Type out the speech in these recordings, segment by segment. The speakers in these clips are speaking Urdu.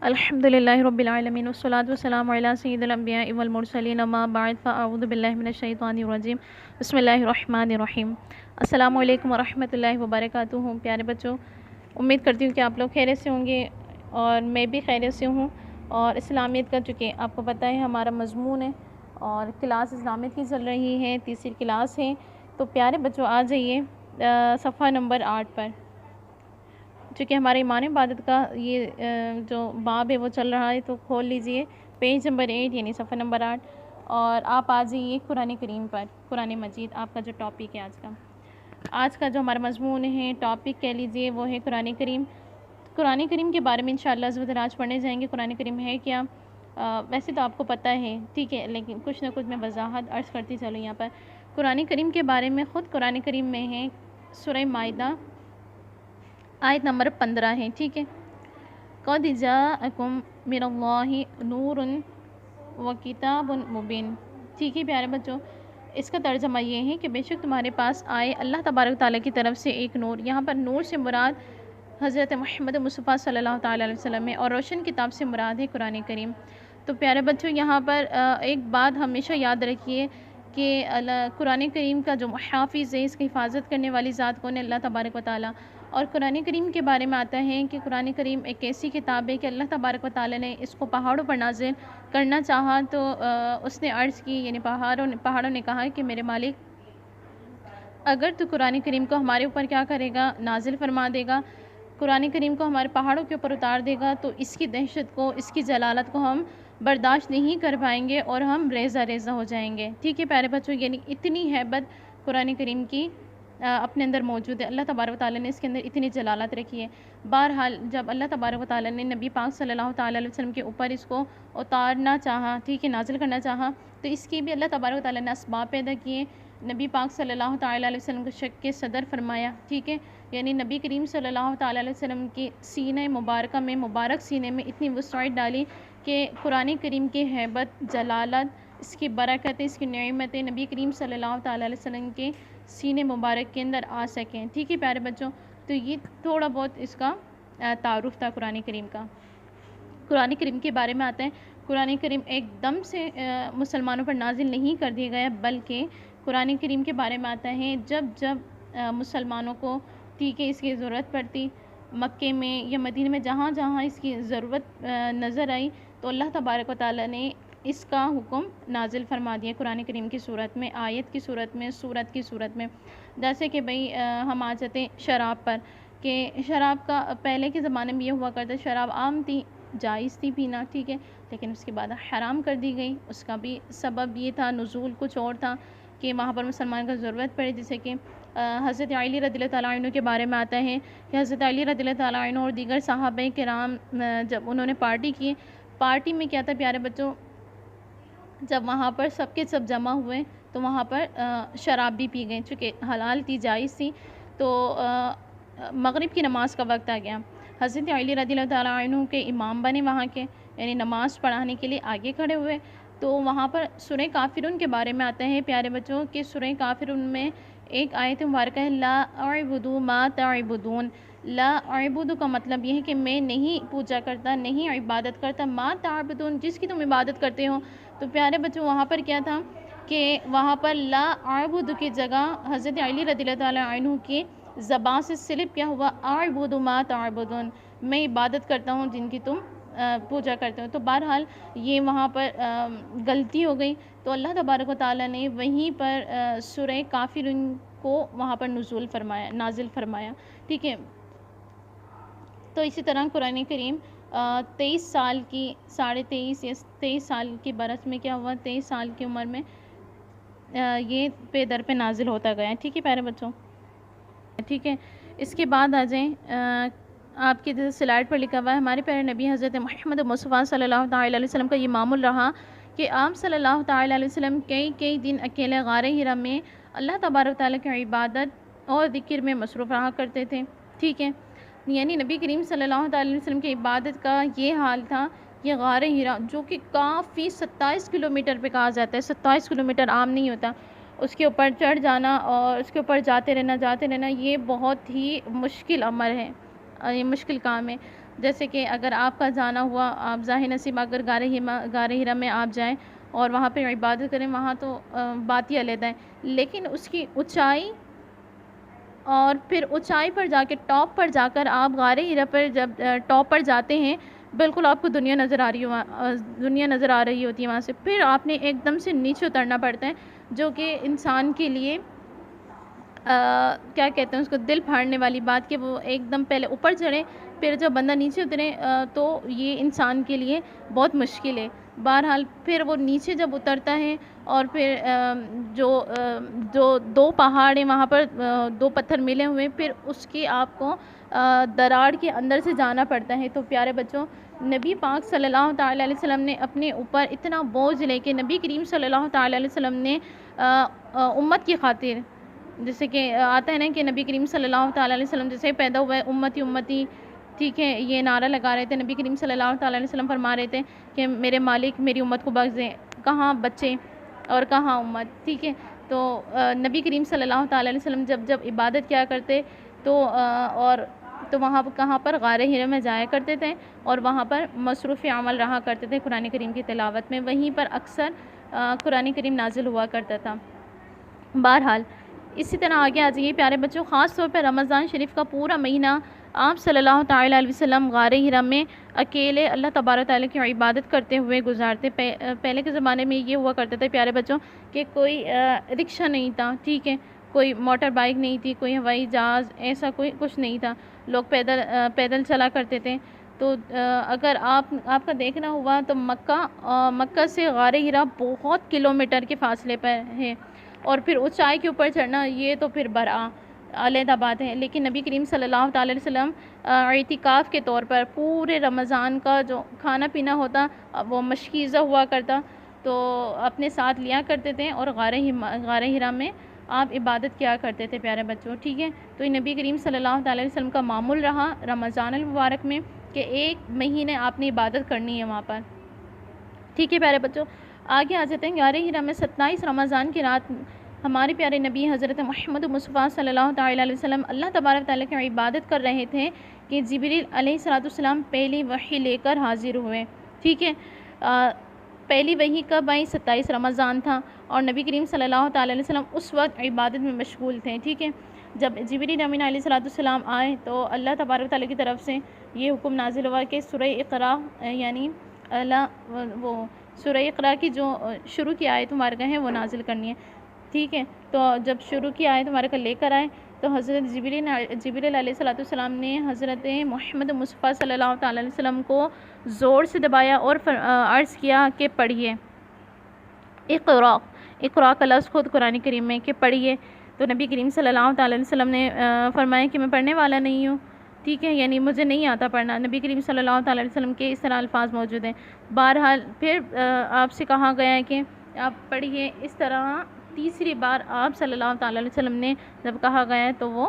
الحمدللہ رب العالمین والصلاة والسلام علی سید الانبیاء والمرسلین اما بعد فاعوذ باللہ من الشیطان الرجیم بسم اللہ الرحمن الرحیم۔ السلام علیکم ورحمۃ اللہ وبرکاتہ۔ پیارے بچوں، امید کرتی ہوں کہ آپ لوگ خیریت سے ہوں گے اور میں بھی خیریت سے ہوں۔ اور اسلامیت کا چونکہ آپ کو پتہ ہے ہمارا مضمون ہے اور کلاس اسلامیت کی چل رہی ہے، تیسری کلاس ہے، تو پیارے بچوں آ جائیے صفحہ نمبر 8 پر۔ چونکہ ہمارے ایمان عبادت کا یہ جو باب ہے وہ چل رہا ہے، تو کھول لیجئے پیج نمبر 8 یعنی صفحہ نمبر 8، اور آپ آ جائیے قرآن کریم پر۔ قرآن مجید آپ کا جو ٹاپک ہے آج کا جو ہمارا مضمون ہے، ٹاپک کہہ لیجئے، وہ ہے قرآن کریم۔ قرآن کریم کے بارے میں انشاءاللہ عز و جل آج پڑھنے جائیں گے۔ قرآن کریم ہے کیا؟ ویسے تو آپ کو پتہ ہے، ٹھیک ہے، لیکن کچھ نہ کچھ میں وضاحت عرض کرتی چلوں یہاں پر۔ قرآن کریم کے بارے میں خود قرآن کریم میں ہے، سورہ مائدہ آیت نمبر 15 ہے، ٹھیک ہے۔ قَدْ جَاءَكُم مِّنَ اللَّهِ نُورٌ وَكِتَابٌ مُّبِينٌ، ٹھیک ہے پیارے بچوں۔ اس کا ترجمہ یہ ہے کہ بے شک تمہارے پاس آئے اللہ تبارک و تعالیٰ کی طرف سے ایک نور۔ یہاں پر نور سے مراد حضرت محمد مصطفیٰ صلی اللہ تعالیٰ علیہ وسلم ہے، اور روشن کتاب سے مراد ہے قرآن کریم۔ تو پیارے بچوں یہاں پر ایک بات ہمیشہ یاد رکھیے کہ قرآن کریم کا جو محافظ ہے، اس کی حفاظت کرنے والی ذات کون ہے؟ اللہ تبارک و تعالیٰ۔ اور قرآن کریم کے بارے میں آتا ہے کہ قرآن کریم ایک ایسی کتاب ہے کہ اللہ تبارک و تعالیٰ نے اس کو پہاڑوں پر نازل کرنا چاہا، تو اس نے عرض کی، یعنی پہاڑوں نے کہا کہ میرے مالک، اگر تو قرآن کریم کو ہمارے اوپر کیا کرے گا؟ نازل فرما دے گا، قرآن کریم کو ہمارے پہاڑوں کے اوپر اتار دے گا، تو اس کی دہشت کو، اس کی جلالت کو ہم برداشت نہیں کر پائیں گے اور ہم ریزہ ریزہ ہو جائیں گے، ٹھیک ہے پیارے بچوں۔ یعنی اتنی ہیبت قرآن کریم کی اپنے اندر موجود ہے، اللہ تبارک و تعالیٰ نے اس کے اندر اتنی جلالت رکھی ہے۔ بہرحال جب اللہ تبارک و تعالیٰ نے نبی پاک صلی اللہ تعالیٰ علیہ وسلم کے اوپر اس کو اتارنا چاہا، ٹھیک ہے، نازل کرنا چاہا، تو اس کی بھی اللہ تبارک و تعالیٰ نے اسباب پیدا کیے۔ نبی پاک صلی اللہ تعالیٰ علیہ وسلم کو شک کے صدر فرمایا، ٹھیک ہے، یعنی نبی کریم صلی اللہ تعالیٰ علیہ وسلم کی سینہ مبارکہ میں، مبارک سینے میں اتنی وسعت ڈالی کہ قرآن کریم کی ہیبت، جلالت، اس کی برکتیں، اس کی نعمتیں نبی کریم صلی اللہ تعالیٰ علیہ وسلم کے سینے مبارک کے اندر آ سکیں، ٹھیک ہے پیارے بچوں۔ تو یہ تھوڑا بہت اس کا تعارف تھا قرآن کریم کا۔ قرآن کریم کے بارے میں آتا ہے، قرآن کریم ایک دم سے مسلمانوں پر نازل نہیں کر دیا گیا، بلکہ قرآن کریم کے بارے میں آتا ہے جب مسلمانوں کو، ٹھیک ہے، اس کی ضرورت پڑتی، مکے میں یا مدینہ میں جہاں جہاں اس کی ضرورت نظر آئی، تو اللہ تبارک و تعالیٰ نے اس کا حکم نازل فرما دیا قرآن کریم کی صورت میں، آیت کی صورت میں، سورت کی صورت میں۔ جیسے کہ بھئی ہم آ جاتے ہیں شراب پر، کہ شراب کا پہلے کے زمانے میں یہ ہوا کرتا، شراب عام تھی، جائز تھی پینا، ٹھیک ہے، لیکن اس کے بعد حرام کر دی گئی۔ اس کا بھی سبب یہ تھا، نزول کچھ اور تھا کہ وہاں پر مسلمان کا ضرورت پڑی، جیسے کہ حضرت علی رضی اللہ تعالیٰ عنہ کے بارے میں آتا ہے کہ حضرت علی رضی اللہ تعالیٰ عنہ اور دیگر صحابہ کرام جب انہوں نے پارٹی کی، پارٹی میں کیا تھا پیارے بچوں، جب وہاں پر سب کے سب جمع ہوئے تو وہاں پر شراب بھی پی گئی، چونکہ حلال تھی، جائز تھی، تو مغرب کی نماز کا وقت آ گیا۔ حضرت علی رضی اللہ تعالیٰ عنہ کے امام بنے وہاں کے، یعنی نماز پڑھانے کے لیے آگے کھڑے ہوئے، تو وہاں پر سورہ کافرون کے بارے میں آتا ہے پیارے بچوں کہ سورہ کافرون میں ایک آیت مبارکہ ہے، لا اعبد ما تعبدون۔ لا اعبد کا مطلب یہ ہے کہ میں نہیں پوجا کرتا، نہیں عبادت کرتا، ما تعبدون، جس کی تم عبادت کرتے ہو۔ تو پیارے بچوں وہاں پر کیا تھا کہ وہاں پر لا اعبد کی جگہ حضرت علی رضی اللہ تعالیٰ عنہ کی زبان سے سلپ کیا ہوا، اعبد ما تعبدون، میں عبادت کرتا ہوں جن کی تم پوجا کرتے ہو۔ تو بہرحال یہ وہاں پر غلطی ہو گئی، تو اللہ تبارک و تعالیٰ نے وہیں پر سورہ کافرون کو وہاں پر نازل فرمایا، ٹھیک ہے۔ تو اسی طرح قرآن کریم 23 سال کی، 23.5 یا 23 سال کی برس میں کیا ہوا، 23 سال کی عمر میں یہ پہ در پہ نازل ہوتا گیا، ٹھیک ہے پیارے بچوں، ٹھیک ہے۔ اس کے بعد آ جائیں، آپ کی سلائڈ پر لکھا ہوا ہے، ہمارے پیارے نبی حضرت محمد مصطفیٰ صلی اللہ تعالیٰ علیہ وسلم کا یہ معمول رہا کہ آپ صلی اللہ تعالیٰ علیہ وسلم کئی دن اکیلے غار ہرا میں اللہ تبارک تعالیٰ کی عبادت اور ذکر میں مصروف رہا کرتے تھے، ٹھیک ہے۔ یعنی نبی کریم صلی اللہ تعالیٰ علیہ وسلم کی عبادت کا یہ حال تھا، یہ غار ہرا جو کہ کافی 27 کلومیٹر پہ کہا جاتا ہے، 27 کلومیٹر عام نہیں ہوتا، اس کے اوپر چڑھ جانا اور اس کے اوپر جاتے رہنا، یہ بہت ہی مشکل امر ہے، یہ مشکل کام ہے۔ جیسے کہ اگر آپ کا جانا ہوا، آپ ظاہر نصیب اگر غار ہرا میں آپ جائیں اور وہاں پہ عبادت کریں، وہاں تو بات ہی علیحدہ ہے، لیکن اس کی اونچائی، اور پھر اونچائی پر جا کے ٹاپ پر جا کر آپ غار ہرا پر جب ٹاپ پر جاتے ہیں، بالکل آپ کو دنیا نظر آ رہی دنیا نظر آ رہی ہوتی ہے وہاں سے، پھر آپ نے ایک دم سے نیچے اترنا پڑتا ہے، جو کہ انسان کے لیے کیا کہتے ہیں اس کو، دل پھاڑنے والی بات، کہ وہ ایک دم پہلے اوپر چڑھے پھر جب بندہ نیچے اترے تو یہ انسان کے لیے بہت مشکل ہے۔ بہرحال پھر وہ نیچے جب اترتا ہے اور پھر جو دو پہاڑ ہیں وہاں پر دو پتھر ملے ہوئے، پھر اس کی آپ کو دراڑ کے اندر سے جانا پڑتا ہے۔ تو پیارے بچوں، نبی پاک صلی اللہ تعالیٰ علیہ وسلم نے اپنے اوپر اتنا بوجھ لے کے، نبی کریم صلی اللہ تعالیٰ علیہ وسلم نے امت کی خاطر، جیسے کہ آتا ہے نا کہ نبی کریم صلی اللہ تعالیٰ علیہ وسلم جیسے پیدا ہوا ہے، امتی امتی، ٹھیک ہے، یہ نعرہ لگا رہے تھے، نبی کریم صلی اللہ تعالیٰ علیہ وسلم فرما رہے تھے کہ میرے مالک میری امت کو بخش دیں، کہاں بچے اور کہاں امت، ٹھیک ہے۔ تو نبی کریم صلی اللہ تعالیٰ علیہ وسلم جب عبادت کیا کرتے تو وہاں کہاں پر غار ہرا میں جایا کرتے تھے، اور وہاں پر مصروف عمل رہا کرتے تھے قرآن کریم کی تلاوت میں، وہیں پر اکثر قرآن کریم نازل ہوا کرتا تھا۔ بہرحال اسی طرح آگے آ جائیے پیارے بچوں، خاص طور پہ رمضان شریف کا پورا مہینہ آپ صلی اللہ تعالیٰ علیہ وسلم غار ہرا میں اکیلے اللہ تبارک تعالیٰ کی عبادت کرتے ہوئے گزارتے۔ پہلے کے زمانے میں یہ ہوا کرتے تھے پیارے بچوں کہ کوئی رکشہ نہیں تھا، ٹھیک ہے، کوئی موٹر بائک نہیں تھی، کوئی ہوائی جہاز، ایسا کوئی کچھ نہیں تھا، لوگ پیدل چلا کرتے تھے۔ تو اگر آپ کا دیکھنا ہوا تو مکہ سے غار ہرا بہت کلومیٹر کے فاصلے پر ہے، اور پھر اونچائی کے اوپر چڑھنا یہ تو پھر علیحدہ بات ہے۔ لیکن نبی کریم صلی اللہ تعالیٰ علیہ وسلم اعتکاف کے طور پر پورے رمضان کا جو کھانا پینا ہوتا وہ مشکیزہ ہوا کرتا، تو اپنے ساتھ لیا کرتے تھے، اور غار ہرا میں آپ عبادت کیا کرتے تھے پیارے بچوں، ٹھیک ہے۔ تو یہ نبی کریم صلی اللہ تعالیٰ علیہ وسلم کا معمول رہا رمضان المبارک میں کہ ایک مہینے آپ نے عبادت کرنی ہے وہاں پر، ٹھیک ہے پیارے بچوں۔ آگے آ جاتے ہیں، غار ہرا میں 27 رمضان کی رات ہمارے پیارے نبی حضرت محمد مصطفیٰ صلی اللہ تعالیٰ علیہ وسلم اللہ تبارک تعالیٰ کی عبادت کر رہے تھے کہ جبریل علیہ السلام پہلی وحی لے کر حاضر ہوئے، ٹھیک ہے۔ پہلی وحی کب آئی؟ 27 رمضان تھا، اور نبی کریم صلی اللہ تعالیٰ علیہ وسلم اس وقت عبادت میں مشغول تھے، ٹھیک ہے۔ جب جبریل امین علیہ السلام آئے تو اللہ تبارک تعالیٰ کی طرف سے یہ حکم نازل ہوا کہ سورہ اقرا، یعنی سورہ اقرا کی جو شروع کی آیت مبارکہ ہیں وہ نازل کرنی ہے، ٹھیک ہے۔ تو جب شروع کی آیت مبارکہ لے کر آئے تو حضرت جبریل علیہ السلام نے حضرت محمد مصطفیٰ صلی اللہ تعالیٰ علیہ وسلم کو زور سے دبایا اور عرض کیا کہ پڑھیے، اقرا کا لفظ خود قرآن کریم میں کہ پڑھیے۔ تو نبی کریم صلی اللہ تعالیٰ علیہ وسلم نے فرمایا کہ میں پڑھنے والا نہیں ہوں، ٹھیک ہے، یعنی مجھے نہیں آتا پڑھنا۔ نبی کریم صلی اللہ تعالیٰ علیہ وسلم کے اس طرح الفاظ موجود ہیں۔ بہرحال پھر آپ سے کہا گیا ہے کہ آپ پڑھیے، اس طرح تیسری بار آپ صلی اللہ تعالیٰ علیہ وسلم نے جب کہا گیا ہے تو وہ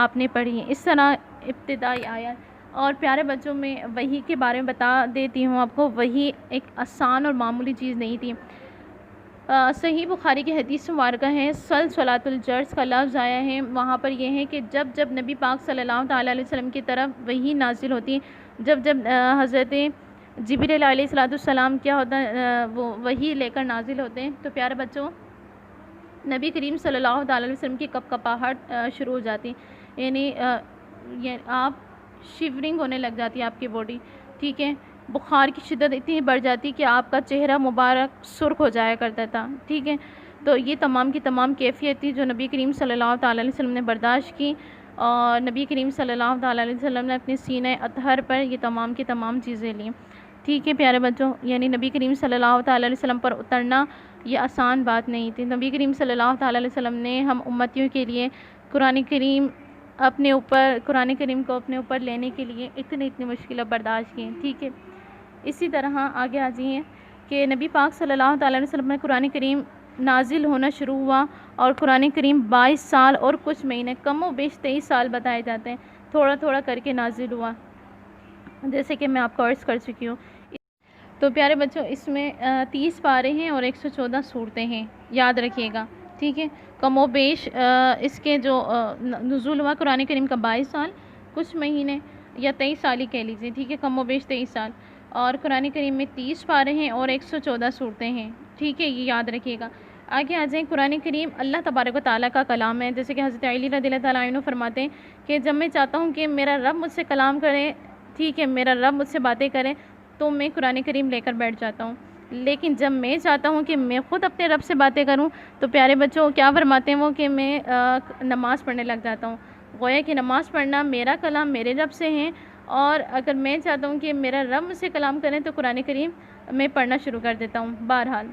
آپ نے پڑھی، اس طرح ابتدائی آیت۔ اور پیارے بچوں، میں وحی کے بارے میں بتا دیتی ہوں آپ کو، وحی ایک آسان اور معمولی چیز نہیں تھی۔ صحیح بخاری کی حدیث مبارکہ ہے، صلاۃ الجرس کا لفظ آیا ہے، وہاں پر یہ ہے کہ جب نبی پاک صلی اللہ تعالیٰ علیہ وسلم کی طرف وحی نازل ہوتی، جب حضرت جبریل علیہ السلام کیا ہوتا وہ وحی لے کر نازل ہوتے ہیں، تو پیارے بچوں نبی کریم صلی اللہ تعالیٰ علیہ وسلم کی کپکپاہٹ شروع ہو جاتی، یعنی آپ شیورنگ ہونے لگ جاتی ہے آپ کی باڈی، ٹھیک ہے، بخار کی شدت اتنی بڑھ جاتی کہ آپ کا چہرہ مبارک سرخ ہو جایا کرتا تھا، ٹھیک ہے۔ تو یہ تمام کی تمام کیفیت تھی جو نبی کریم صلی اللہ تعالیٰ علیہ وسلم نے برداشت کی، اور نبی کریم صلی اللہ تعالیٰ علیہ وسلم نے اپنے سینہ اطہر پر یہ تمام کی تمام چیزیں لیں، ٹھیک ہے پیارے بچوں۔ یعنی نبی کریم صلی اللہ تعالیٰ علیہ وسلم پر اترنا یہ آسان بات نہیں تھی۔ نبی کریم صلی اللہ تعالیٰ علیہ وسلم نے ہم امتیوں کے لیے قرآن کریم کو اپنے اوپر لینے کے لیے اتنی مشکلیں برداشت کی، ٹھیک ہے۔ اسی طرح آگے آ جائیے کہ نبی پاک صلی اللہ تعالیٰ علیہ وسلم میں قرآن کریم نازل ہونا شروع ہوا، اور قرآن کریم 22 سال اور کچھ مہینے، کم و بیش 23 سال بتائے جاتے ہیں، تھوڑا تھوڑا کر کے نازل ہوا، جیسے کہ میں آپ کو عرض کر چکی ہوں۔ تو پیارے بچوں، اس میں 30 پارے ہیں اور 114 صورتیں ہیں، یاد رکھیے گا، ٹھیک ہے۔ کم و بیش اس کے جو نزول ہوا قرآن کریم کا 22 سال کچھ مہینے، یا 23 سال ہی کہہ لیجیے، ٹھیک ہے، کم و بیش 23 سال، اور قرآن کریم میں 30 پارے ہیں اور 114 صورتیں ہیں، ٹھیک ہے، یہ یاد رکھیے گا۔ آگے آ جائیں، قرآن کریم اللہ تبارک و تعالیٰ کا کلام ہے، جیسے کہ حضرت علی رضی اللہ تعالیٰ عنہ فرماتے ہیں کہ جب میں چاہتا ہوں کہ میرا رب مجھ سے کلام کرے، ٹھیک ہے، میرا رب مجھ سے باتیں کرے، تو میں قرآن کریم لے کر بیٹھ جاتا ہوں، لیکن جب میں چاہتا ہوں کہ میں خود اپنے رب سے باتیں کروں تو پیارے بچوں کیا فرماتے ہیں وہ کہ میں نماز پڑھنے لگ جاتا ہوں۔ گویا کہ نماز پڑھنا میرا کلام میرے رب سے ہے، اور اگر میں چاہتا ہوں کہ میرا رب مجھ سے کلام کریں تو قرآن کریم میں پڑھنا شروع کر دیتا ہوں۔ بہرحال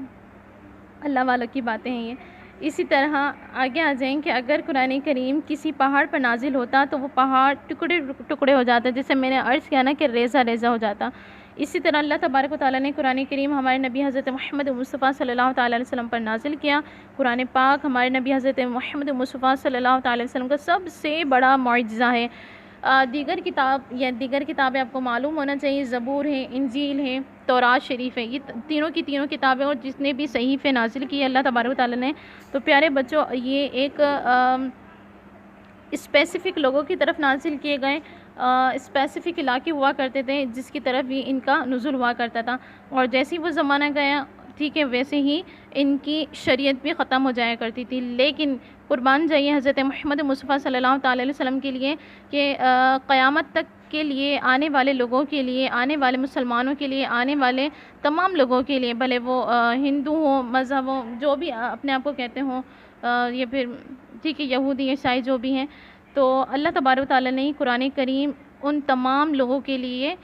اللہ والوں کی باتیں ہیں یہ۔ اسی طرح آگے آ جائیں کہ اگر قرآن کریم کسی پہاڑ پر نازل ہوتا تو وہ پہاڑ ٹکڑے ٹکڑے ہو جاتا، جیسے میں نے عرض کیا نا کہ ریزہ ریزہ ہو جاتا۔ اسی طرح اللہ تبارک و تعالیٰ نے قرآن کریم ہمارے نبی حضرت محمد مصطفیٰ صلی اللہ تعالیٰ علیہ وسلم پر نازل کیا۔ قرآن پاک ہمارے نبی حضرت محمد مصطفیٰ صلی اللہ تعالیٰ علیہ وسلم کا سب سے بڑا معجزہ ہے۔ دیگر کتابیں آپ کو معلوم ہونا چاہیے، زبور ہیں، انجیل ہیں، تورات شریف ہے، یہ تینوں کی تینوں کتابیں اور جتنے بھی صحیفے نازل کیے اللہ تبارک و تعالیٰ نے، تو پیارے بچوں یہ ایک اسپیسیفک لوگوں کی طرف نازل کیے گئے، اسپیسیفک علاقے ہوا کرتے تھے جس کی طرف بھی ان کا نزول ہوا کرتا تھا، اور جیسے ہی وہ زمانہ گیا، ٹھیک ہے، ویسے ہی ان کی شریعت بھی ختم ہو جایا کرتی تھی۔ لیکن قربان جائیے حضرت محمد مصطفیٰ صلی اللہ تعالیٰ علیہ وسلم کے لیے کہ قیامت تک کے لیے آنے والے لوگوں کے لیے، آنے والے مسلمانوں کے لیے، آنے والے تمام لوگوں کے لیے، بھلے وہ ہندو ہوں، مذہب ہوں، جو بھی اپنے آپ کو کہتے ہوں، یا پھر ٹھیک ہے یہودی عیسائی جو بھی ہیں، تو اللہ تبارک و تعالیٰ نے قرآن کریم ان تمام لوگوں کے لیے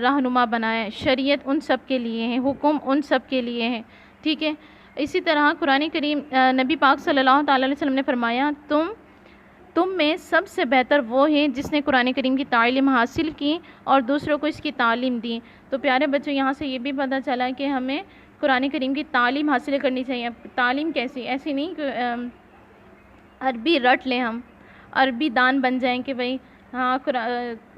رہنما بنایا ہے، شریعت ان سب کے لیے ہے، حکم ان سب کے لیے ہے، ٹھیک ہے۔ اسی طرح قرآن کریم نبی پاک صلی اللہ تعالیٰ علیہ وسلم نے فرمایا تم میں سب سے بہتر وہ ہے جس نے قرآن کریم کی تعلیم حاصل کی اور دوسروں کو اس کی تعلیم دی۔ تو پیارے بچوں یہاں سے یہ بھی پتہ چلا کہ ہمیں قرآن کریم کی تعلیم حاصل کرنی چاہیے۔ تعلیم کیسی؟ ایسی نہیں کہ عربی رٹ لیں، ہم عربی دان بن جائیں کہ بھئی ہاں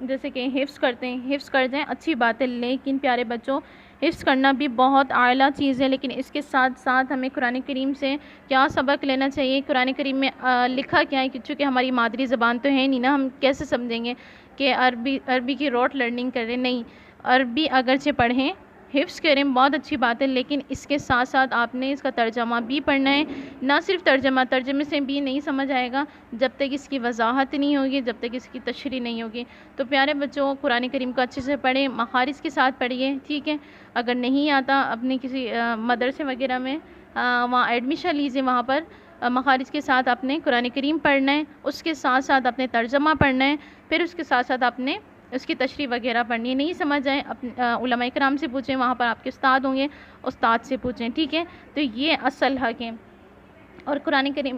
جیسے کہ حفظ کرتے ہیں، حفظ کر جائیں، اچھی بات ہے، لیکن پیارے بچوں حفظ کرنا بھی بہت اعلیٰ چیز ہے، لیکن اس کے ساتھ ساتھ ہمیں قرآن کریم سے کیا سبق لینا چاہیے، قرآن کریم میں لکھا کیا ہے، چونکہ ہماری مادری زبان تو ہے نہیں نا، ہم کیسے سمجھیں گے کہ عربی کی روٹ لرننگ کریں؟ نہیں، عربی اگرچہ پڑھیں، حفظ کریں، بہت اچھی بات ہے، لیکن اس کے ساتھ ساتھ آپ نے اس کا ترجمہ بھی پڑھنا ہے۔ نہ صرف ترجمے سے بھی نہیں سمجھ آئے گا جب تک اس کی وضاحت نہیں ہوگی، جب تک اس کی تشریح نہیں ہوگی۔ تو پیارے بچوں قرآن کریم کو اچھے سے پڑھیں، مخارج کے ساتھ پڑھیے، ٹھیک ہے۔ اگر نہیں آتا اپنے کسی مدرسے وغیرہ میں وہاں ایڈمیشن لیجیے، وہاں پر مخارج کے ساتھ آپ نے قرآن کریم پڑھنا ہے، اس کے ساتھ ساتھ اپنے ترجمہ پڑھنا ہے، پھر اس کے ساتھ ساتھ آپ نے اس کی تشریح وغیرہ پڑھنی ہے۔ نہیں سمجھ آئے علماء کرام سے پوچھیں، وہاں پر آپ کے استاد ہوں گے، استاد سے پوچھیں، ٹھیک ہے۔ تو یہ اصل حق ہے۔ اور قرآن کریم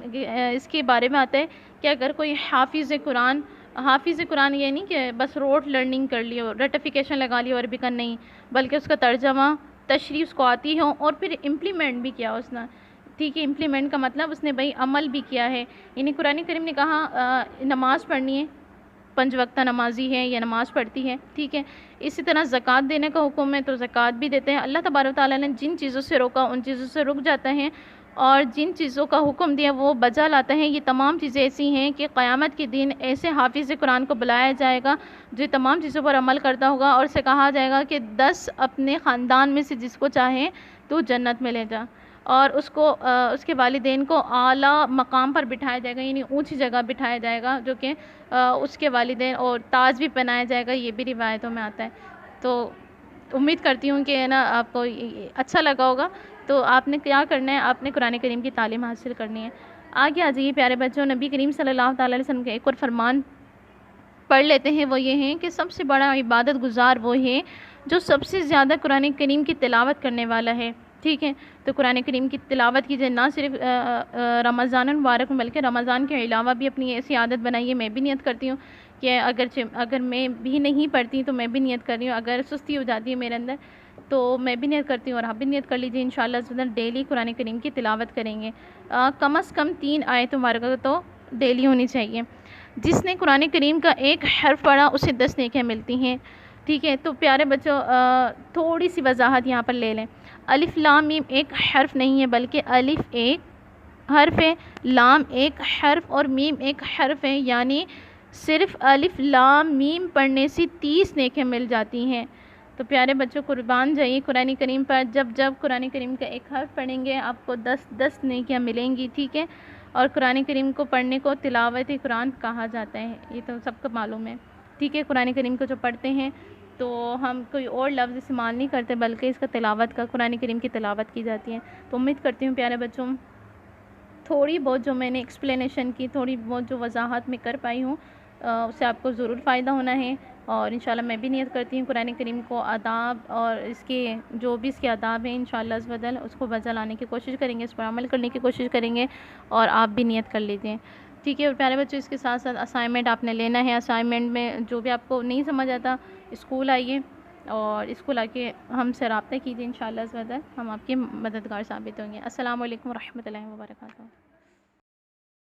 اس کے بارے میں آتا ہے کہ اگر کوئی حافظ قرآن یہ نہیں کہ بس روٹ لرننگ کر لیو، رٹیفیکیشن لگا لیو عربی کا، نہیں، بلکہ اس کا ترجمہ تشریح اس کو آتی ہو اور پھر امپلیمنٹ بھی کیا اس نے، ٹھیک ہے۔ امپلیمنٹ کا مطلب اس نے بھائی عمل بھی کیا ہے، یعنی قرآن کریم نے کہا نماز پڑھنی ہے، 5 وقتہ نمازی ہے یا نماز پڑھتی ہے، ٹھیک ہے۔ اسی طرح زکوٰۃ دینے کا حکم ہے تو زکوٰۃ بھی دیتے ہیں۔ اللہ تبارک و تعالیٰ نے جن چیزوں سے روکا ان چیزوں سے رک جاتا ہے، اور جن چیزوں کا حکم دیا وہ بجا لاتا ہے۔ یہ تمام چیزیں ایسی ہیں کہ قیامت کے دن ایسے حافظ قرآن کو بلایا جائے گا جو تمام چیزوں پر عمل کرتا ہوگا، اور اسے کہا جائے گا کہ 10 اپنے خاندان میں سے جس کو چاہے تو جنت میں لے جا، اور اس کے والدین کو اعلیٰ مقام پر بٹھایا جائے گا، یعنی اونچی جگہ بٹھایا جائے گا، جو کہ اس کے والدین، اور تاج بھی پہنایا جائے گا، یہ بھی روایتوں میں آتا ہے۔ تو امید کرتی ہوں کہ نا آپ کو اچھا لگا ہوگا۔ تو آپ نے کیا کرنا ہے، آپ نے قرآن کریم کی تعلیم حاصل کرنی ہے۔ آگے آ جائیے پیارے بچوں، نبی کریم صلی اللہ تعالیٰ علیہ وسلم کا ایک اور فرمان پڑھ لیتے ہیں، وہ یہ ہیں کہ سب سے بڑا عبادت گزار وہ ہے جو سب سے زیادہ قرآن کریم کی تلاوت کرنے والا ہے، ٹھیک ہے۔ تو قرآن کریم کی تلاوت کیجیے، نہ صرف رمضان المبارک میں بلکہ رمضان کے علاوہ بھی اپنی ایسی عادت بنائیے۔ میں بھی نیت کرتی ہوں کہ اگر میں بھی نہیں پڑھتی تو میں بھی نیت کر رہی ہوں، اگر سستی ہو جاتی ہے میرے اندر تو میں بھی نیت کرتی ہوں، اور آپ بھی نیت کر لیجیے، انشاءاللہ ڈیلی قرآن کریم کی تلاوت کریں گے۔ کم از کم 3 آیت مبارکہ تو ڈیلی ہونی چاہیے۔ جس نے قرآن کریم کا ایک حرف پڑھا اسے 10 نیکیاں ملتی ہیں، ٹھیک ہے۔ تو پیارے بچوں تھوڑی سی وضاحت یہاں پر لے لیں۔ الف لام میم ایک حرف نہیں ہے، بلکہ الف ایک حرف ہے، لام ایک حرف اور میم ایک حرف ہے، یعنی صرف الف لام میم پڑھنے سے 30 نیکیاں مل جاتی ہیں۔ تو پیارے بچوں قربان جائیے قرآن کریم پر، جب قرآن کریم کا ایک حرف پڑھیں گے آپ کو 10 نیکیاں ملیں گی، ٹھیک ہے۔ اور قرآن کریم کو پڑھنے کو تلاوت قرآن کہا جاتا ہے، یہ تو سب کو معلوم ہے، ٹھیک ہے۔ قرآن کریم کو جو پڑھتے ہیں تو ہم کوئی اور لفظ استعمال نہیں کرتے بلکہ اس کا تلاوت کا، قرآن کریم کی تلاوت کی جاتی ہے۔ تو امید کرتی ہوں پیارے بچوں تھوڑی بہت جو میں نے ایکسپلینیشن کی، تھوڑی بہت جو وضاحت میں کر پائی ہوں اس سے آپ کو ضرور فائدہ ہونا ہے۔ اور انشاءاللہ میں بھی نیت کرتی ہوں قرآن کریم کو آداب اور اس کے جو بھی اس کے آداب ہیں انشاءاللہ عز و جل اس کو بجا لانے کی کوشش کریں گے، اس پر عمل کرنے کی کوشش کریں گے، اور آپ بھی نیت کر لیجیے، ٹھیک ہے۔ اور پیارے بچوں اس کے ساتھ ساتھ اسائنمنٹ آپ نے لینا ہے۔ اسائنمنٹ میں جو بھی آپ کو نہیں سمجھ آتا اسکول آئیے اور اسکول آ کے ہم سے رابطہ کیجیے، انشاءاللہ عز و جل ہم آپ کے مددگار ثابت ہوں گے۔ السلام علیکم ورحمۃ اللہ وبرکاتہ۔